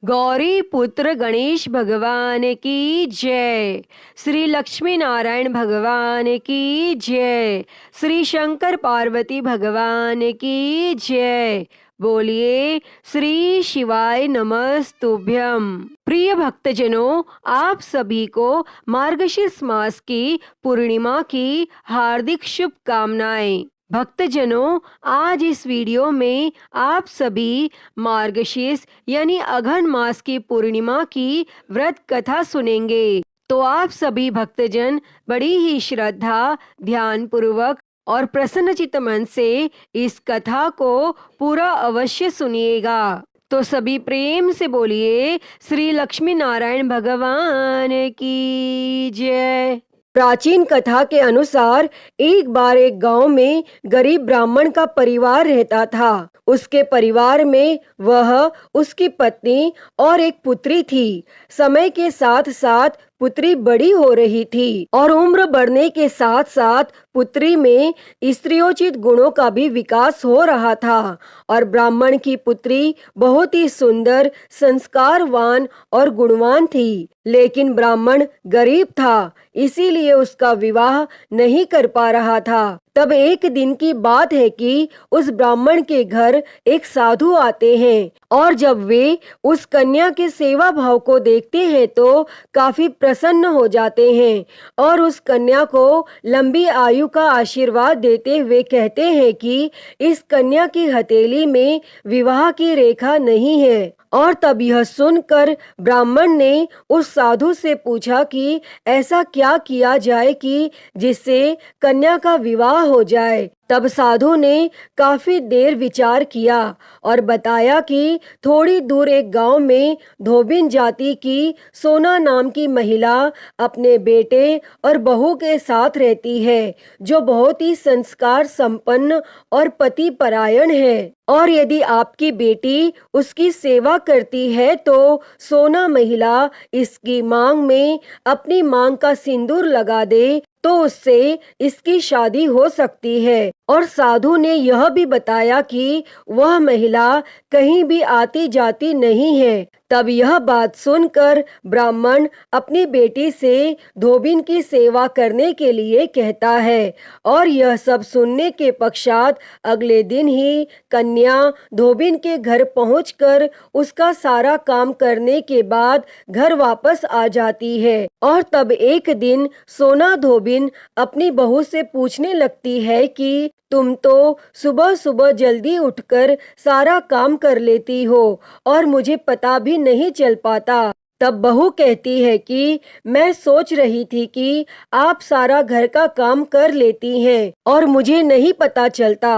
गौरी पुत्र गणेश भगवान की जय। श्री लक्ष्मी नारायण भगवान की जय। श्री शंकर पार्वती भगवान की जय। बोलिए श्री शिवाय नमस्तुभ्यम। प्रिय भक्तजनों, आप सभी को मार्गशीर्ष मास की पूर्णिमा की हार्दिक शुभकामनाएं। भक्तजनों, आज इस वीडियो में आप सभी मार्गशीर्ष यानी अघन मास की पूर्णिमा की व्रत कथा सुनेंगे। तो आप सभी भक्तजन बड़ी ही श्रद्धा, ध्यान पूर्वक और प्रसन्नचित्त मन से इस कथा को पूरा अवश्य सुनिएगा। तो सभी प्रेम से बोलिए श्री लक्ष्मी नारायण भगवान की जय। प्राचीन कथा के अनुसार एक बार एक गांव में गरीब ब्राह्मण का परिवार रहता था। उसके परिवार में वह, उसकी पत्नी और एक पुत्री थी। समय के साथ साथ पुत्री बड़ी हो रही थी और उम्र बढ़ने के साथ साथ पुत्री में स्त्रियोचित गुणों का भी विकास हो रहा था। और ब्राह्मण की पुत्री बहुत ही सुंदर, संस्कारवान और गुणवान थी। लेकिन ब्राह्मण गरीब था, इसीलिए उसका विवाह नहीं कर पा रहा था। तब एक दिन की बात है कि उस ब्राह्मण के घर एक साधु आते हैं और जब वे उस कन्या के सेवा भाव को देखते हैं तो काफी प्रसन्न हो जाते हैं और उस कन्या को लंबी आयु का आशीर्वाद देते हुए कहते हैं कि इस कन्या की हथेली में विवाह की रेखा नहीं है। और तब यह सुनकर ब्राह्मण ने उस साधु से पूछा कि ऐसा क्या किया जाए कि जिससे कन्या का विवाह हो जाए। तब साधु ने काफी देर विचार किया और बताया कि थोड़ी दूर एक गांव में धोबिन जाति की सोना नाम की महिला अपने बेटे और बहू के साथ रहती है, जो बहुत ही संस्कार संपन्न और पति परायण है। और यदि आपकी बेटी उसकी सेवा करती है तो सोना महिला इसकी मांग में अपनी मांग का सिंदूर लगा दे तो उससे इसकी शादी हो सकती है। और साधु ने यह भी बताया कि वह महिला कहीं भी आती जाती नहीं है। तब यह बात सुनकर ब्राह्मण अपनी बेटी से धोबिन की सेवा करने के लिए कहता है। और यह सब सुनने के पश्चात अगले दिन ही कन्या धोबिन के घर पहुंचकर उसका सारा काम करने के बाद घर वापस आ जाती है। और तब एक दिन सोना धोबिन अपनी बहू से पूछने लगती है कि तुम तो सुबह सुबह जल्दी उठकर सारा काम कर लेती हो और मुझे पता भी नहीं चल पाता। तब बहू कहती है कि मैं सोच रही थी कि आप सारा घर का काम कर लेती हैं और मुझे नहीं पता चलता।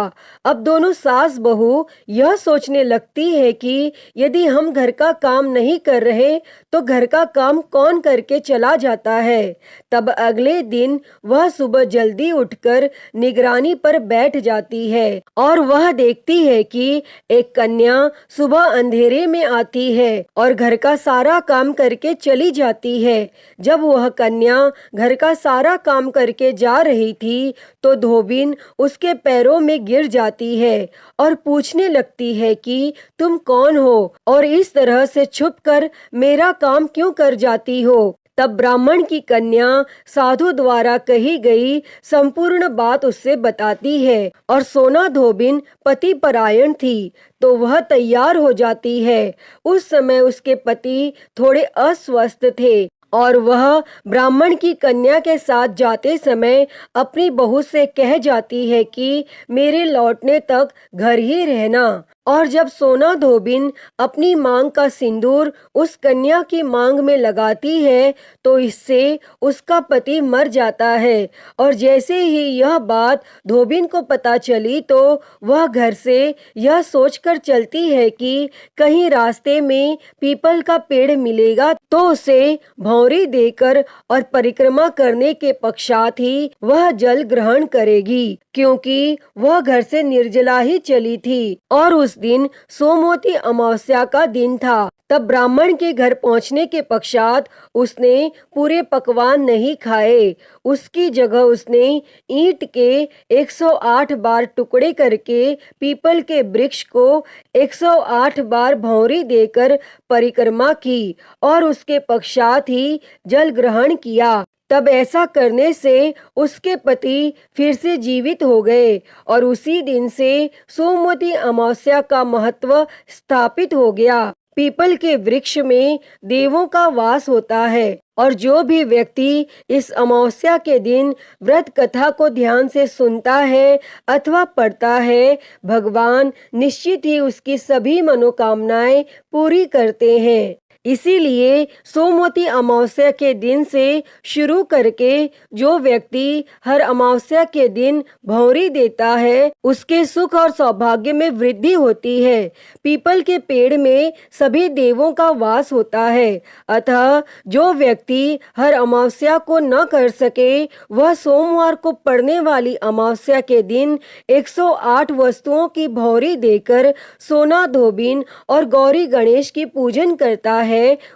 अब दोनों सास बहू यह सोचने लगती है कि यदि हम घर का काम नहीं कर रहे तो घर का काम कौन करके चला जाता है। तब अगले दिन वह सुबह जल्दी उठकर निगरानी पर बैठ जाती है और वह देखती है कि एक कन्या सुबह अंधेरे में आती है और घर का सारा काम करके चली जाती है। जब वह कन्या घर का सारा काम करके जा रही थी तो धोबिन उसके पैरों में गिर जाती है और पूछने लगती है कि तुम कौन हो और इस तरह से छुपकर मेरा काम क्यों कर जाती हो। तब ब्राह्मण की कन्या साधु द्वारा कही गई संपूर्ण बात उससे बताती है और सोना धोबिन पति परायण थी तो वह तैयार हो जाती है। उस समय उसके पति थोड़े अस्वस्थ थे और वह ब्राह्मण की कन्या के साथ जाते समय अपनी बहू से कह जाती है कि मेरे लौटने तक घर ही रहना। और जब सोना धोबिन अपनी मांग का सिंदूर उस कन्या की मांग में लगाती है तो इससे उसका पति मर जाता है। और जैसे ही यह बात धोबिन को पता चली तो वह घर से यह सोचकर चलती है कि कहीं रास्ते में पीपल का पेड़ मिलेगा तो उसे भौंरी देकर और परिक्रमा करने के पश्चात ही वह जल ग्रहण करेगी, क्योंकि वह घर से निर्जला ही चली थी और उस दिन सोमवती अमावस्या का दिन था। तब ब्राह्मण के घर पहुंचने के पश्चात उसने पूरे पकवान नहीं खाए। उसकी जगह उसने ईंट के 108 बार टुकड़े करके पीपल के वृक्ष को 108 बार भौंरी देकर परिक्रमा की और उसके पश्चात ही जल ग्रहण किया। तब ऐसा करने से उसके पति फिर से जीवित हो गए और उसी दिन से सोमवती अमावस्या का महत्व स्थापित हो गया। पीपल के वृक्ष में देवों का वास होता है और जो भी व्यक्ति इस अमावस्या के दिन व्रत कथा को ध्यान से सुनता है अथवा पढ़ता है, भगवान निश्चित ही उसकी सभी मनोकामनाएं पूरी करते हैं। इसीलिए सोमवती अमावस्या के दिन से शुरू करके जो व्यक्ति हर अमावस्या के दिन भौंरी देता है उसके सुख और सौभाग्य में वृद्धि होती है। पीपल के पेड़ में सभी देवों का वास होता है, अतः जो व्यक्ति हर अमावस्या को न कर सके वह सोमवार को पड़ने वाली अमावस्या के दिन 108 वस्तुओं की भौंरी देकर सोना धोबिन और गौरी गणेश की पूजन करता है,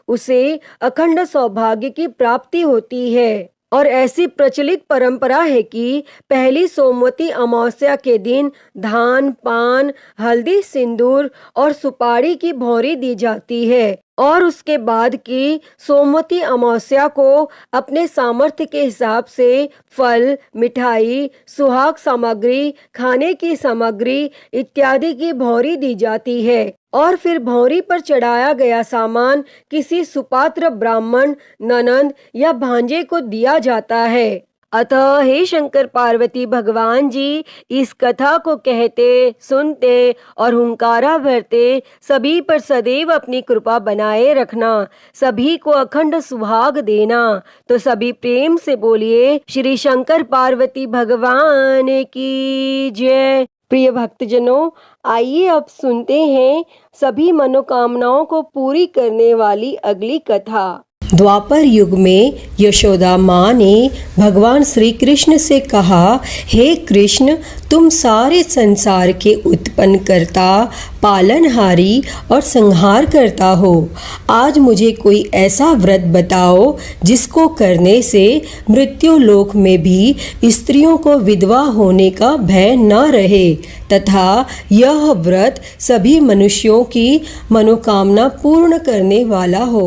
उसे अखंड सौभाग्य की प्राप्ति होती है। और ऐसी प्रचलित परंपरा है कि पहली सोमवती अमावस्या के दिन धान, पान, हल्दी, सिंदूर और सुपारी की भौंरी दी जाती है और उसके बाद की सोमवती अमावस्या को अपने सामर्थ्य के हिसाब से फल, मिठाई, सुहाग सामग्री, खाने की सामग्री इत्यादि की भौंरी दी जाती है और फिर भौंरी पर चढ़ाया गया सामान किसी सुपात्र ब्राह्मण, ननंद या भांजे को दिया जाता है। अतः हे शंकर पार्वती भगवान जी, इस कथा को कहते, सुनते और हुंकारा भरते सभी पर सदैव अपनी कृपा बनाए रखना, सभी को अखंड सुहाग देना। तो सभी प्रेम से बोलिए श्री शंकर पार्वती भगवान की जय। प्रिय भक्तजनों, आइए अब सुनते हैं सभी मनोकामनाओं को पूरी करने वाली अगली कथा। द्वापर युग में यशोदा माँ ने भगवान श्री कृष्ण से कहा, हे कृष्ण, तुम सारे संसार के उत्पन्न करता, पालनहारी और संहार करता हो। आज मुझे कोई ऐसा व्रत बताओ जिसको करने से मृत्यु लोक में भी स्त्रियों को विधवा होने का भय न रहे तथा यह व्रत सभी मनुष्यों की मनोकामना पूर्ण करने वाला हो।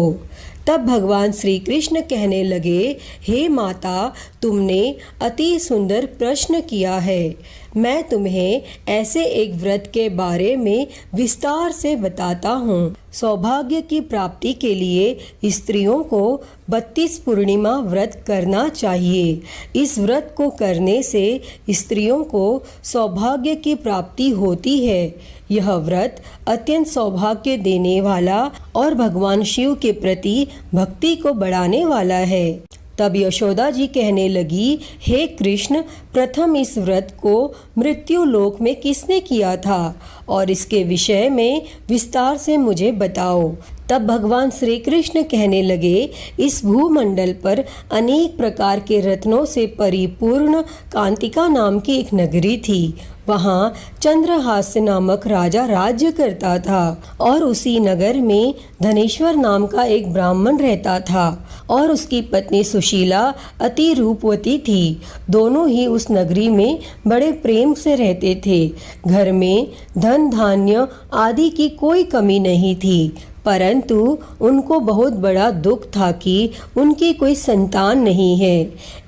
तब भगवान श्री कृष्ण कहने लगे, हे माता, तुमने अति सुंदर प्रश्न किया है। मैं तुम्हें ऐसे एक व्रत के बारे में विस्तार से बताता हूँ। सौभाग्य की प्राप्ति के लिए स्त्रियों को 32 पूर्णिमा व्रत करना चाहिए। इस व्रत को करने से स्त्रियों को सौभाग्य की प्राप्ति होती है। यह व्रत अत्यंत सौभाग्य देने वाला और भगवान शिव के प्रति भक्ति को बढ़ाने वाला है। तब यशोदा जी कहने लगी, हे कृष्ण, प्रथम इस व्रत को मृत्यु लोक में किसने किया था और इसके विषय में विस्तार से मुझे बताओ। तब भगवान श्री कृष्ण कहने लगे, इस भूमंडल पर अनेक प्रकार के रत्नों से परिपूर्ण कांतिका नाम की एक नगरी थी। वहाँ चंद्रहास्य नामक राजा राज्य करता था और उसी नगर में धनेश्वर नाम का एक ब्राह्मण रहता था और उसकी पत्नी सुशीला अति रूपवती थी। दोनों ही उस नगरी में बड़े प्रेम से रहते थे। घर में धन धान्य आदि की कोई कमी नहीं थी, परंतु उनको बहुत बड़ा दुख था कि उनकी कोई संतान नहीं है।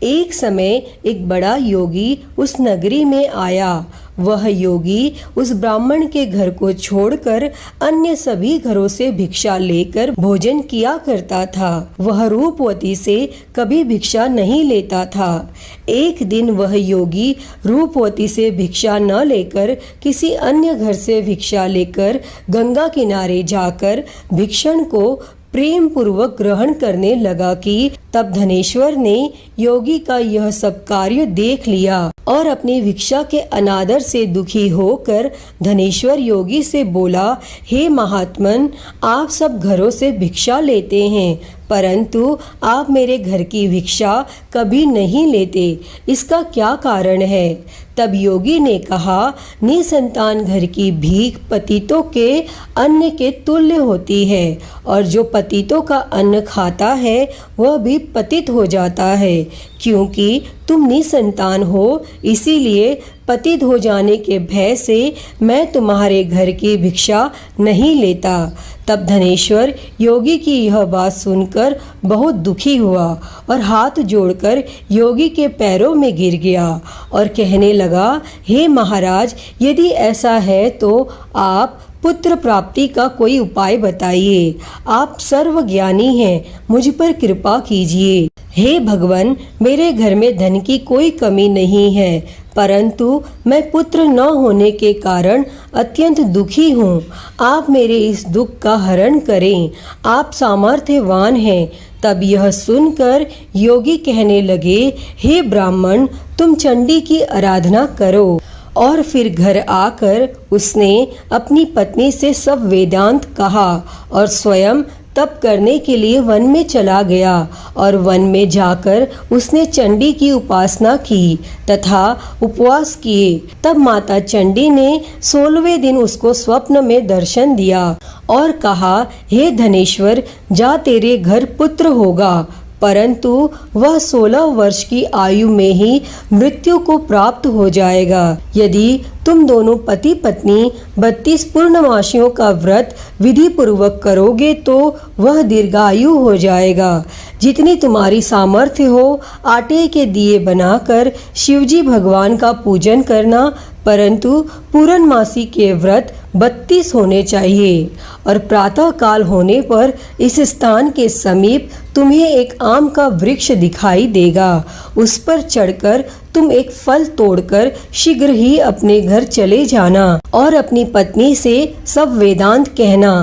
एक समय एक बड़ा योगी उस नगरी में आया। वह योगी उस ब्राह्मण के घर को छोड़कर अन्य सभी घरों से भिक्षा लेकर भोजन किया करता था। वह रूपवती से कभी भिक्षा नहीं लेता था। एक दिन वह योगी रूपवती से भिक्षा न लेकर किसी अन्य घर से भिक्षा लेकर गंगा किनारे जाकर भिक्षण को प्रेम पूर्वक ग्रहण करने लगा कि तब धनेश्वर ने योगी का यह सब कार्य देख लिया और अपनी भिक्षा के अनादर से दुखी होकर धनेश्वर योगी से बोला, हे महात्मन, आप सब घरों से भिक्षा लेते हैं, परंतु आप मेरे घर की भिक्षा कभी नहीं लेते, इसका क्या कारण है? तब योगी ने कहा, निसंतान घर की भीख पतितों के अन्न के तुल्य होती है, और जो पतितों का अन्न खाता है वह भी पतित हो जाता है। क्योंकि तुम निसंतान हो, इसीलिए पतित हो जाने के भय से मैं तुम्हारे घर की भिक्षा नहीं लेता। तब धनेश्वर योगी की यह बात सुनकर बहुत दुखी हुआ और हाथ जोड़कर योगी के पैरों में गिर गया और कहने लगा, हे महाराज, यदि ऐसा है तो आप पुत्र प्राप्ति का कोई उपाय बताइए। आप सर्वज्ञानी हैं, मुझ पर कृपा कीजिए। हे भगवान, मेरे घर में धन की कोई कमी नहीं है, परंतु मैं पुत्र न होने के कारण अत्यंत दुखी हूँ। आप मेरे इस दुख का हरण करें, आप सामर्थ्यवान हैं। तब यह सुनकर योगी कहने लगे, हे ब्राह्मण, तुम चंडी की आराधना करो। और फिर घर आकर उसने अपनी पत्नी से सब वेदांत कहा और स्वयं तप करने के लिए वन में चला गया। और वन में जाकर उसने चंडी की उपासना की तथा उपवास किए। तब माता चंडी ने 16वें दिन उसको स्वप्न में दर्शन दिया और कहा, हे धनेश्वर, जा, तेरे घर पुत्र होगा, परंतु वह 16 वर्ष की आयु में ही मृत्यु को प्राप्त हो जाएगा। यदि तुम दोनों पति पत्नी 32 पूर्णमासियों का व्रत विधि पूर्वक करोगे तो वह दीर्घायु हो जाएगा। जितनी तुम्हारी सामर्थ्य हो, आटे के दिए बनाकर शिवजी भगवान का पूजन करना, परंतु पूर्णमासी के व्रत 32 होने चाहिए। और प्रातः काल होने पर इस स्थान के समीप तुम्हें एक आम का वृक्ष दिखाई देगा। उस पर चढ़कर तुम एक फल तोड़कर शीघ्र ही अपने घर चले जाना और अपनी पत्नी से सब वेदांत कहना।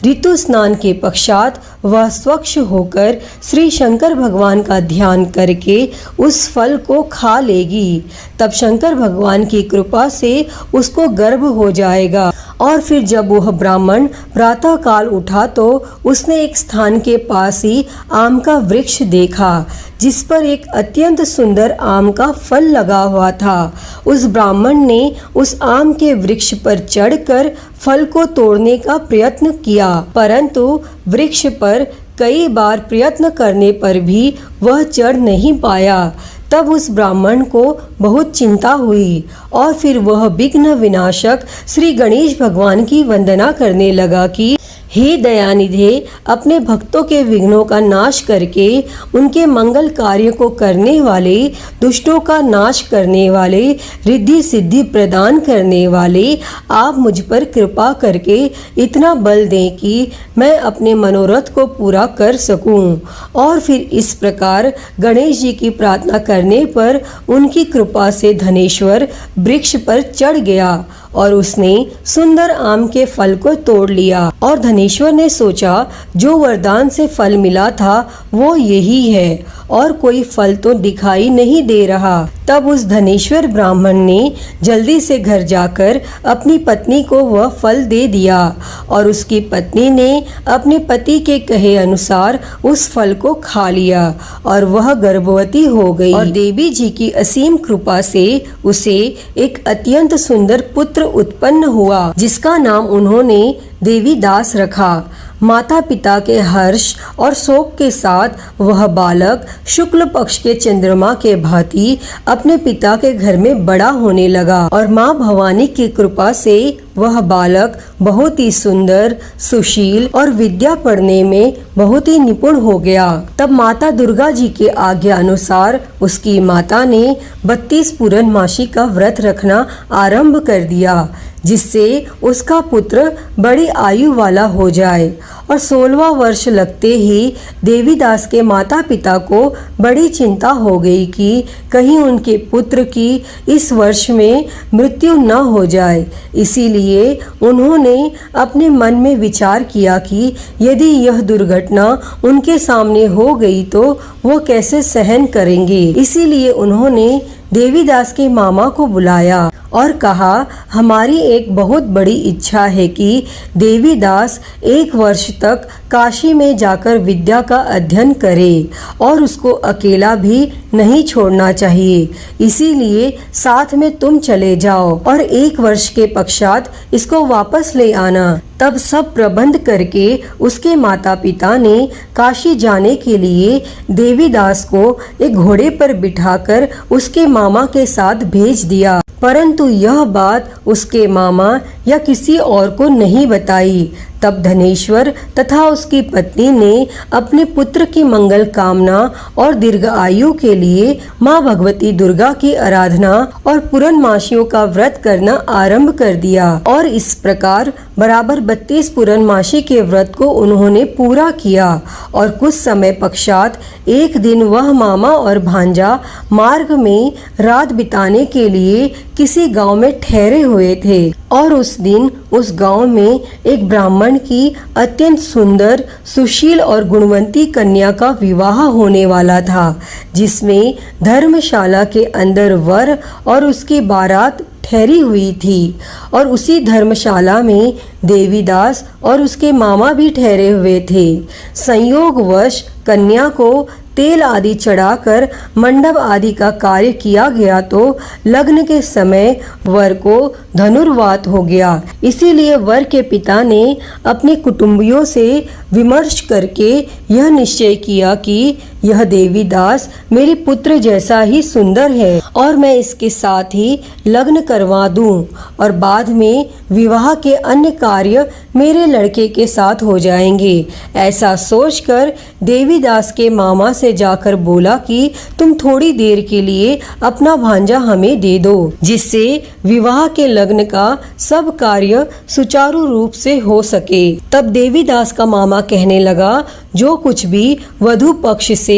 ऋतु स्नान के पश्चात वह स्वच्छ होकर श्री शंकर भगवान का ध्यान करके उस फल को खा लेगी। तब शंकर भगवान की कृपा से उसको गर्भ हो जाएगा। और फिर जब वह ब्राह्मण प्रातः काल उठा तो उसने एक स्थान के पास ही आम का वृक्ष देखा, जिस पर एक अत्यंत सुंदर आम का फल लगा हुआ था। उस ब्राह्मण ने उस आम के वृक्ष पर चढ़कर फल को तोड़ने का प्रयत्न किया, परंतु वृक्ष पर कई बार प्रयत्न करने पर भी वह चढ़ नहीं पाया। तब उस ब्राह्मण को बहुत चिंता हुई और फिर वह विघ्न विनाशक श्री गणेश भगवान की वंदना करने लगा कि हे दयानिधे, अपने भक्तों के विघ्नों का नाश करके उनके मंगल कार्य को करने वाले, दुष्टों का नाश करने वाले, रिद्धि सिद्धि प्रदान करने वाले, आप मुझ पर कृपा करके इतना बल दें कि मैं अपने मनोरथ को पूरा कर सकूं। और फिर इस प्रकार गणेश जी की प्रार्थना करने पर उनकी कृपा से धनेश्वर वृक्ष पर चढ़ गया और उसने सुंदर आम के फल को तोड़ लिया। और धनेश्वर ने सोचा, जो वरदान से फल मिला था वो यही है और कोई फल तो दिखाई नहीं दे रहा। तब उस धनेश्वर ब्राह्मण ने जल्दी से घर जाकर अपनी पत्नी को वह फल दे दिया और उसकी पत्नी ने अपने पति के कहे अनुसार उस फल को खा लिया और वह गर्भवती हो गई। और देवी जी की असीम कृपा से उसे एक अत्यंत सुंदर पुत्र उत्पन्न हुआ, जिसका नाम उन्होंने देवीदास रखा। माता पिता के हर्ष और शोक के साथ वह बालक शुक्ल पक्ष के चंद्रमा के भांति अपने पिता के घर में बड़ा होने लगा और माँ भवानी की कृपा से वह बालक बहुत ही सुंदर, सुशील और विद्या पढ़ने में बहुत ही निपुण हो गया। तब माता दुर्गा जी के आज्ञा अनुसार उसकी माता ने 32 पूर्णमासी का व्रत रखना आरंभ कर दिया, जिससे उसका पुत्र बड़ी आयु वाला हो जाए। और 16वां वर्ष लगते ही देवीदास के माता पिता को बड़ी चिंता हो गई कि कहीं उनके पुत्र की इस वर्ष में मृत्यु न हो जाए। इसीलिए उन्होंने अपने मन में विचार किया कि यदि यह दुर्घटना उनके सामने हो गई तो वो कैसे सहन करेंगे। इसीलिए उन्होंने देवीदास के मामा को बुलाया और कहा, हमारी एक बहुत बड़ी इच्छा है कि देवीदास 1 वर्ष तक काशी में जाकर विद्या का अध्ययन करे और उसको अकेला भी नहीं छोड़ना चाहिए। इसीलिए साथ में तुम चले जाओ और 1 वर्ष के पश्चात इसको वापस ले आना। तब सब प्रबंध करके उसके माता पिता ने काशी जाने के लिए देवीदास को एक घोड़े पर बिठाकर उसके मामा के साथ भेज दिया, परंतु यह बात उसके मामा या किसी और को नहीं बताई। तब धनेश्वर तथा उसकी पत्नी ने अपने पुत्र की मंगल कामना और दीर्घ आयु के लिए माँ भगवती दुर्गा की आराधना और पूर्णमासियों का व्रत करना आरंभ कर दिया और इस प्रकार बराबर 32 पूर्णमासी के व्रत को उन्होंने पूरा किया। और कुछ समय पश्चात एक दिन वह मामा और भांजा मार्ग में रात बिताने के लिए किसी गांव में ठहरे हुए थे और उस दिन उस गांव में एक ब्राह्मण की अत्यंत सुंदर, सुशील और गुणवंती कन्या का विवाह होने वाला था, जिसमें धर्मशाला के अंदर वर और उसकी बारात ठहरी हुई थी। और उसी धर्मशाला में देवीदास और उसके मामा भी ठहरे हुए थे। संयोगवश कन्या को तेल आदि चढ़ाकर मंडप आदि का कार्य किया गया तो लग्न के समय वर को धनुर्वात हो गया। इसीलिए वर के पिता ने अपने कुटुंबियों से विमर्श करके यह निश्चय किया कि यह देवीदास मेरे पुत्र जैसा ही सुंदर है और मैं इसके साथ ही लग्न करवा दूं और बाद में विवाह के अन्य कार्य मेरे लड़के के साथ हो जाएंगे। ऐसा सोचकर देवीदास के मामा से जाकर बोला कि तुम थोड़ी देर के लिए अपना भांजा हमें दे दो, जिससे विवाह के लग्न का सब कार्य सुचारू रूप से हो सके। तब देवीदास का मामा कहने लगा, जो कुछ भी वधू पक्ष से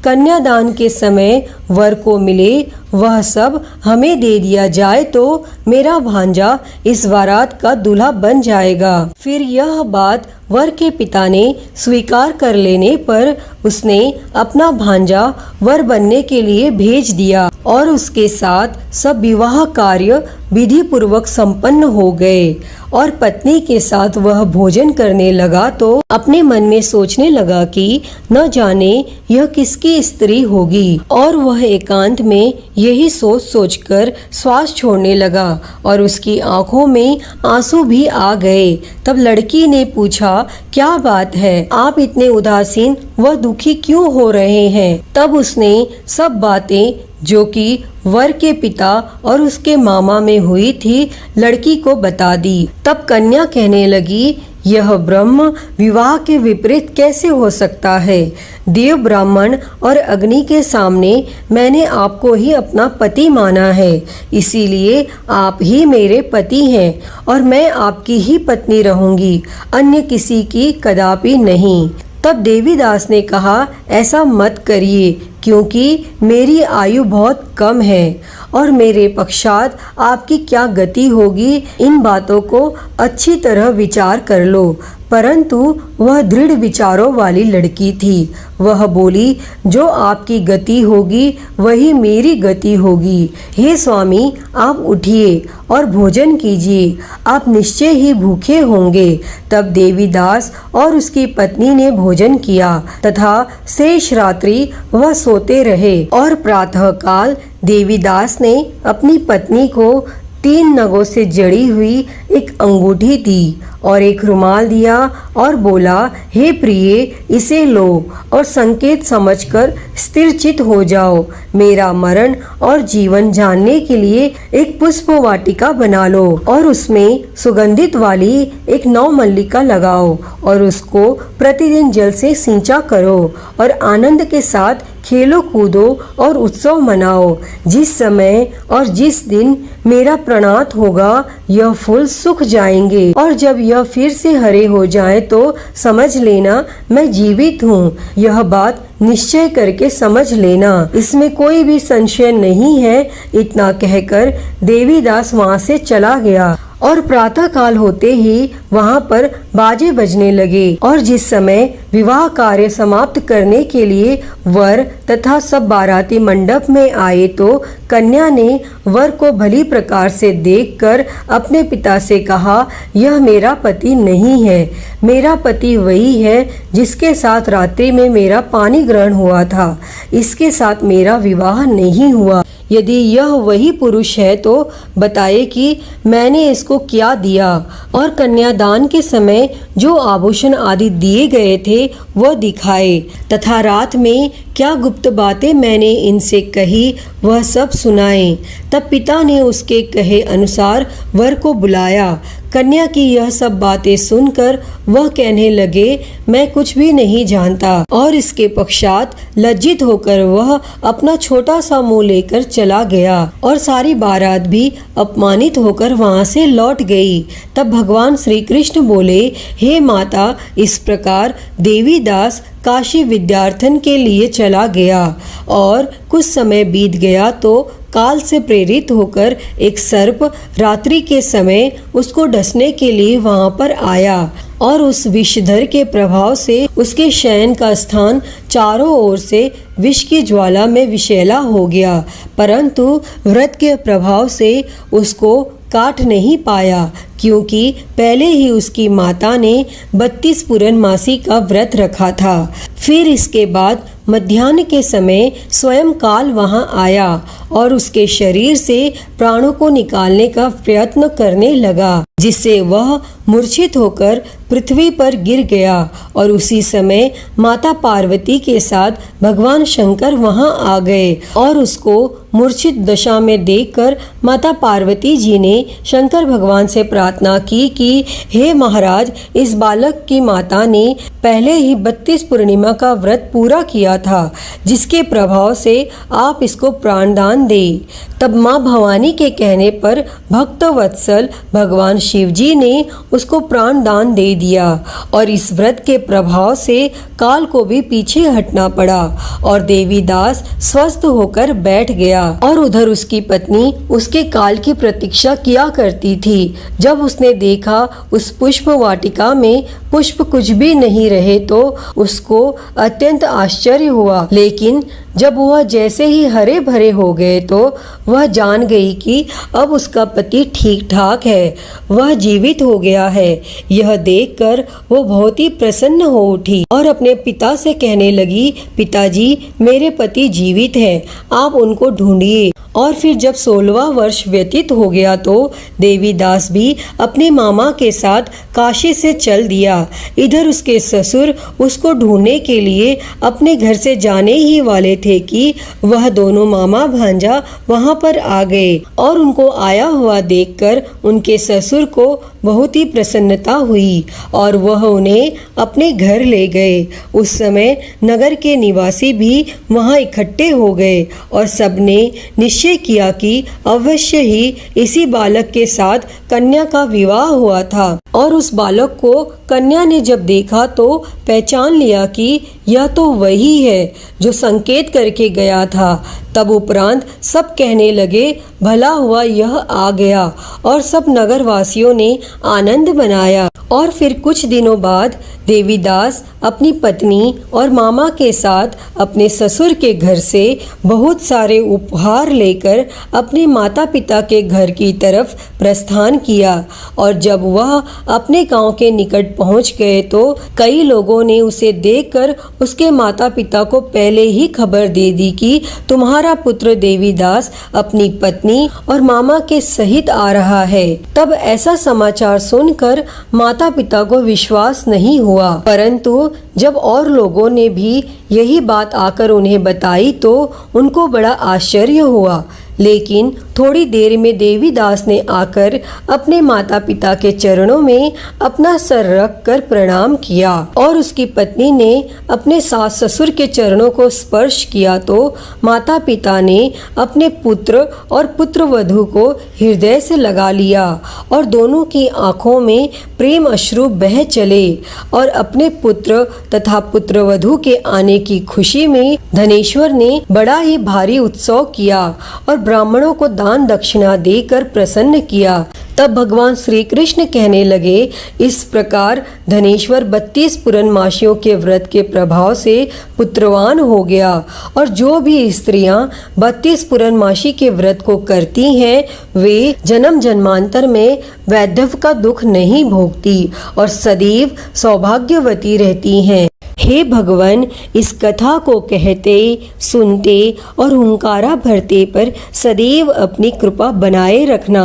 कन्यादान के समय वर को मिले वह सब हमें दे दिया जाए तो मेरा भांजा इस बारात का दूल्हा बन जाएगा। फिर यह बात वर के पिता ने स्वीकार कर लेने पर उसने अपना भांजा वर बनने के लिए भेज दिया और उसके साथ सब विवाह कार्य विधि पूर्वक संपन्न हो गए। और पत्नी के साथ वह भोजन करने लगा तो अपने मन में सोचने लगा कि न जाने यह किसकी स्त्री होगी, और वह एकांत में यही सोच सोचकर श्वास छोड़ने लगा और उसकी आंखों में आंसू भी आ गए। तब लड़की ने पूछा, क्या बात है, आप इतने उदासीन व दुखी क्यों हो रहे हैं? तब उसने सब बातें जो कि वर के पिता और उसके मामा में हुई थी लड़की को बता दी। तब कन्या कहने लगी, यह ब्रह्म विवाह के विपरीत कैसे हो सकता है? देव, ब्राह्मण और अग्नि के सामने मैंने आपको ही अपना पति माना है, इसीलिए आप ही मेरे पति हैं और मैं आपकी ही पत्नी रहूंगी, अन्य किसी की कदापि नहीं। तब देवीदास ने कहा, ऐसा मत करिए, क्योंकि मेरी आयु बहुत कम है और मेरे पश्चात आपकी क्या गति होगी, इन बातों को अच्छी तरह विचार कर लो। परंतु वह दृढ़ विचारों वाली लड़की थी। वह बोली, जो आपकी गति होगी वही मेरी गति होगी। हे स्वामी, आप उठिए और भोजन कीजिए, आप निश्चय ही भूखे होंगे। तब देवीदास और उसकी पत्नी ने भोजन किया तथा शेष रात्रि वह सोते रहे। और प्रातःकाल देवीदास ने अपनी पत्नी को 3 नगों से जड़ी हुई एक अंगूठी दी और एक रुमाल दिया और बोला, हे प्रिय, इसे लो और संकेत समझकर स्थिरचित हो जाओ। मेरा मरण और जीवन जानने के लिए एक पुष्प वाटिका बना लो और उसमें सुगंधित वाली एक नवमल्लिका लगाओ और उसको प्रतिदिन जल से सिंचा करो और आनंद के साथ खेलो कूदो और उत्सव मनाओ। जिस समय और जिस दिन मेरा प्रणात होगा यह फूल सूख जाएंगे और जब यह फिर से हरे हो जाए तो समझ लेना मैं जीवित हूँ। यह बात निश्चय करके समझ लेना, इसमें कोई भी संशय नहीं है। इतना कहकर देवीदास वहाँ से चला गया और प्रातः काल होते ही वहां पर बाजे बजने लगे। और जिस समय विवाह कार्य समाप्त करने के लिए वर तथा सब बाराती मंडप में आए तो कन्या ने वर को भली प्रकार से देखकर अपने पिता से कहा, यह मेरा पति नहीं है। मेरा पति वही है जिसके साथ रात्रि में मेरा पानी ग्रहण हुआ था। इसके साथ मेरा विवाह नहीं हुआ। यदि यह वही पुरुष है तो बताए कि मैंने इसको क्या दिया। और कन्यादान के समय जो आभूषण आदि दिए गए थे वह दिखाए, तथा रात में क्या गुप्त बातें मैंने इनसे कही वह सब सुनाए। तब पिता ने उसके कहे अनुसार वर को बुलाया। कन्या की यह सब बातें सुनकर वह कहने लगे, मैं कुछ भी नहीं जानता। और इसके पश्चात लज्जित होकर वह अपना छोटा सा मुंह लेकर चला गया और सारी बारात भी अपमानित होकर वहां से लौट गई। तब भगवान श्री कृष्ण बोले, हे माता, इस प्रकार देवीदास काशी विद्यार्थन के लिए चला गया। और कुछ समय बीत गया तो काल से प्रेरित होकर एक सर्प रात्रि के समय उसको डसने के लिए वहां पर आया और उस विषधर के प्रभाव से उसके शयन का स्थान चारों ओर से विष की ज्वाला में विषैला हो गया, परंतु व्रत के प्रभाव से उसको काट नहीं पाया, क्योंकि पहले ही उसकी माता ने 32 पूर्णमासी का व्रत रखा था। फिर इसके बाद मध्याह्न के समय स्वयं काल वहां आया और उसके शरीर से प्राणों को निकालने का प्रयत्न करने लगा, जिससे वह मूर्छित होकर पृथ्वी पर गिर गया। और उसी समय माता पार्वती के साथ भगवान शंकर वहां आ गए और उसको मूर्छित दशा में देखकर माता पार्वती जी ने शंकर भगवान से प्रार्थना की कि हे महाराज, इस बालक की माता ने पहले ही 32 पूर्णिमा का व्रत पूरा किया था, जिसके प्रभाव से आप इसको प्राणदान दे। तब माँ भवानी के कहने पर भक्त वत्सल भगवान शिव जी ने उसको प्राण दान दे दिया और इस व्रत के प्रभाव से काल को भी पीछे हटना पड़ा और देवीदास स्वस्थ होकर बैठ गया। और उधर उसकी पत्नी उसके काल की प्रतीक्षा किया करती थी। जब उसने देखा उस पुष्प वाटिका में पुष्प कुछ भी नहीं रहे तो उसको अत्यंत आश्चर्य हुआ, लेकिन जब वह जैसे ही हरे भरे हो गए तो वह जान गई कि अब उसका पति ठीक ठाक है, वह जीवित हो गया है। यह देखकर वो बहुत ही प्रसन्न हो उठी और अपने पिता से कहने लगी, पिताजी, मेरे पति जीवित हैं, आप उनको ढूंढिए। और फिर जब 16वां वर्ष व्यतीत हो गया तो देवीदास भी अपने मामा के साथ काशी से चल दिया। इधर उसके ससुर उसको ढूंढने के लिए अपने घर से जाने ही वाले थे कि वह दोनों मामा भांजा वहां पर आ गए और उनको आया हुआ देखकर उनके ससुर को बहुत ही प्रसन्नता हुई और वह उन्हें अपने घर ले गए। उस समय नगर के निवासी भी वहां इकट्ठे हो गए और सबने निश्चय किया कि अवश्य ही इसी बालक के साथ कन्या का विवाह हुआ था। और उस बालक को कन्या ने जब देखा तो पहचान लिया कि यह तो वही है जो संकेत करके गया था। तब उपरांत सब कहने लगे, भला हुआ यह आ गया, और सब नगरवासियों ने आनंद मनाया। और फिर कुछ दिनों बाद देवीदास अपनी पत्नी और मामा के साथ अपने ससुर के घर से बहुत सारे उपहार लेकर अपने माता पिता के घर की तरफ प्रस्थान किया। और जब वह अपने गांव के निकट पहुंच गए तो कई लोगों ने उसे देखकर उसके माता पिता को पहले ही खबर दे दी कि तुम्हारा पुत्र देवीदास अपनी पत्नी और मामा के सहित आ रहा है। तब ऐसा समाचार सुनकर माता पिता को विश्वास नहीं हुआ, परंतु जब और लोगों ने भी यही बात आकर उन्हें बताई तो उनको बड़ा आश्चर्य हुआ। लेकिन थोड़ी देर में देवीदास ने आकर अपने माता पिता के चरणों में अपना सर रख कर प्रणाम किया और उसकी पत्नी ने अपने सास ससुर के चरणों को स्पर्श किया तो माता पिता ने अपने पुत्र और पुत्र वधू को हृदय से लगा लिया और दोनों की आंखों में प्रेम अश्रु बह चले। और अपने पुत्र तथा पुत्र वधू के आने की खुशी में धनेश्वर ने बड़ा ही भारी उत्सव किया और ब्राह्मणों को दान दक्षिणा देकर प्रसन्न किया। तब भगवान श्री कृष्ण कहने लगे, इस प्रकार धनेश्वर 32 पूर्णमासियों के व्रत के प्रभाव से पुत्रवान हो गया। और जो भी स्त्रियां 32 पूर्णमासी के व्रत को करती हैं वे जन्म जन्मांतर में वैधव्य का दुख नहीं भोगती और सदैव सौभाग्यवती रहती हैं। हे भगवान, इस कथा को कहते, सुनते और हुंकारा भरते पर सदैव अपनी कृपा बनाए रखना।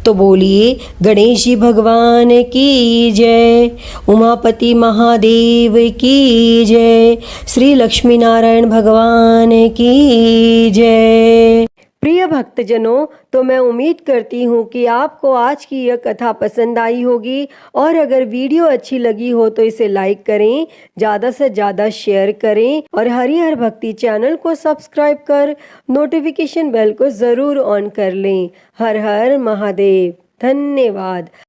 तो बोलिए गणेश जी भगवान की जय, उमापति महादेव की जय, श्री लक्ष्मी नारायण भगवान की जय। प्रिय भक्तजनों, तो मैं उम्मीद करती हूँ कि आपको आज की यह कथा पसंद आई होगी और अगर वीडियो अच्छी लगी हो तो इसे लाइक करें, ज़्यादा से ज़्यादा शेयर करें और हरिहर भक्ति चैनल को सब्सक्राइब कर नोटिफिकेशन बेल को ज़रूर ऑन कर लें। हर हर महादेव। धन्यवाद।